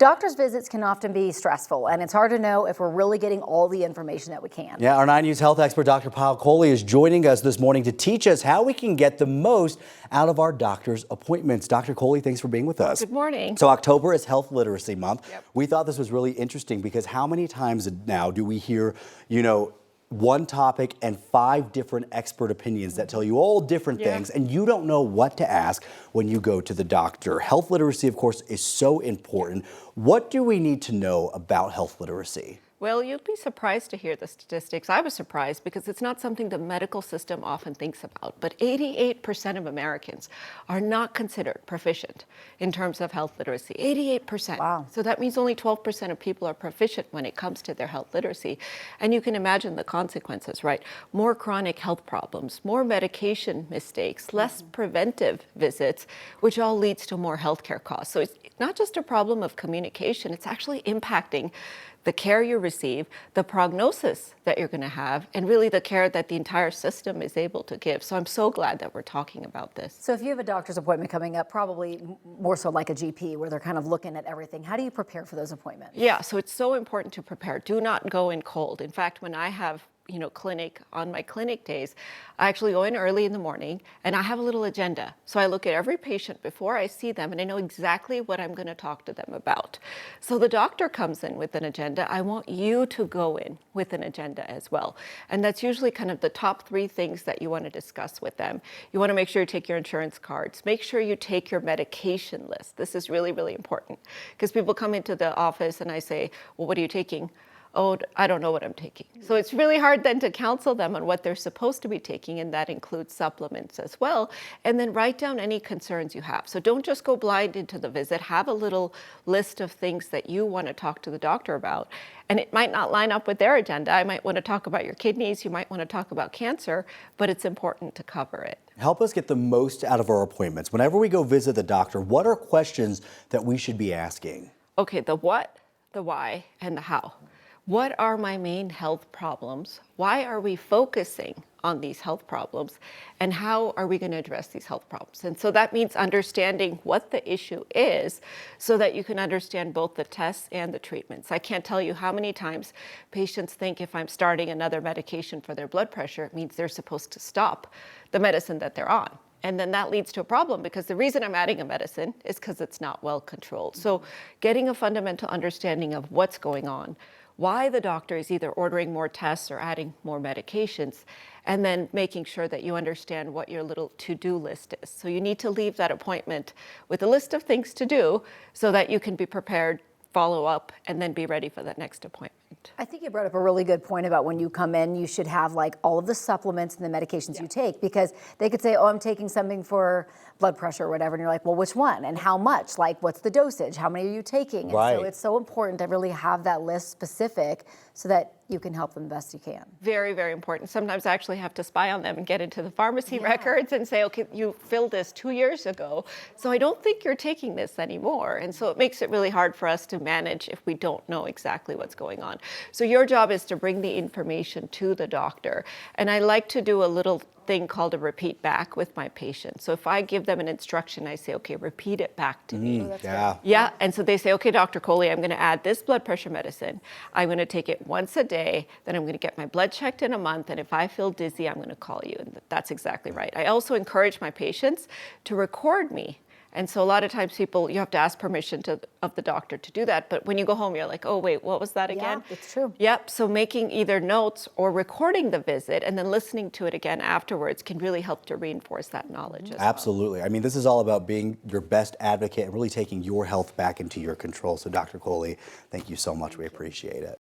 Doctor's visits can often be stressful, and it's hard to know if we're really getting all the information that we can. Yeah, our 9 News health expert, Dr. Kohli, is joining us this morning to teach us how we can get the most out of our doctor's appointments. Dr. Kohli, thanks for being with us. Good morning. So October is Health Literacy Month. Yep. We thought this was really interesting because how many times now do we hear, one topic and 5 different expert opinions that tell you all different things, and you don't know what to ask when you go to the doctor. Health literacy, of course, is so important. What do we need to know about health literacy? Well, you'd be surprised to hear the statistics. I was surprised because it's not something the medical system often thinks about, but 88% of Americans are not considered proficient in terms of health literacy. 88%. Wow. So that means only 12% of people are proficient when it comes to their health literacy. And you can imagine the consequences, right? More chronic health problems, more medication mistakes, less preventive visits, which all leads to more healthcare costs. So it's not just a problem of communication, it's actually impacting the care you receive, the prognosis that you're going to have, and really the care that the entire system is able to give. So I'm so glad that we're talking about this. So if you have a doctor's appointment coming up, probably more so like a GP where they're kind of looking at everything, how do you prepare for those appointments? Yeah, so it's so important to prepare. Do not go in cold. In fact, when I have clinic on my clinic days, I actually go in early in the morning and I have a little agenda. So I look at every patient before I see them and I know exactly what I'm going to talk to them about. So the doctor comes in with an agenda. I want you to go in with an agenda as well. And that's usually kind of the top 3 things that you want to discuss with them. You want to make sure you take your insurance cards. Make sure you take your medication list. This is really, really important because people come into the office and I say, well, what are you taking? Oh, I don't know what I'm taking. So it's really hard then to counsel them on what they're supposed to be taking, and that includes supplements as well. And then write down any concerns you have. So don't just go blind into the visit. Have a little list of things that you want to talk to the doctor about. And it might not line up with their agenda. I might want to talk about your kidneys. You might want to talk about cancer, but it's important to cover it. Help us get the most out of our appointments. Whenever we go visit the doctor, what are questions that we should be asking? Okay, the what, the why, and the how. What are my main health problems? Why are we focusing on these health problems? And how are we going to address these health problems? And so that means understanding what the issue is so that you can understand both the tests and the treatments. I can't tell you how many times patients think if I'm starting another medication for their blood pressure, it means they're supposed to stop the medicine that they're on. And then that leads to a problem because the reason I'm adding a medicine is because it's not well controlled. So getting a fundamental understanding of what's going on, why the doctor is either ordering more tests or adding more medications, and then making sure that you understand what your little to-do list is. So you need to leave that appointment with a list of things to do so that you can be prepared, follow up, and then be ready for that next appointment. I think you brought up a really good point about when you come in, you should have like all of the supplements and the medications you take, because they could say, oh, I'm taking something for blood pressure or whatever. And you're like, well, which one and how much? Like, what's the dosage? How many are you taking? Right. And so it's so important to really have that list specific so that you can help them the best you can. Very, very important. Sometimes I actually have to spy on them and get into the pharmacy records and say, okay, you filled this 2 years ago, so I don't think you're taking this anymore. And so it makes it really hard for us to manage if we don't know exactly what's going on. So your job is to bring the information to the doctor. And I like to do a little thing called a repeat back with my patients. So if I give them an instruction, I say, okay, repeat it back to me. Yeah, and so they say, okay, Dr. Kohli, I'm going to add this blood pressure medicine. I'm going to take it once a day, then I'm going to get my blood checked in a month, and if I feel dizzy, I'm going to call you. And that's exactly right. I also encourage my patients to record me. And so a lot of times you have to ask permission of the doctor to do that. But when you go home, you're like, oh, wait, what was that again? Yeah, it's true. Yep. So making either notes or recording the visit and then listening to it again afterwards can really help to reinforce that knowledge as well. Absolutely. I mean, this is all about being your best advocate and really taking your health back into your control. So Dr. Kohli, thank you so much. We appreciate it.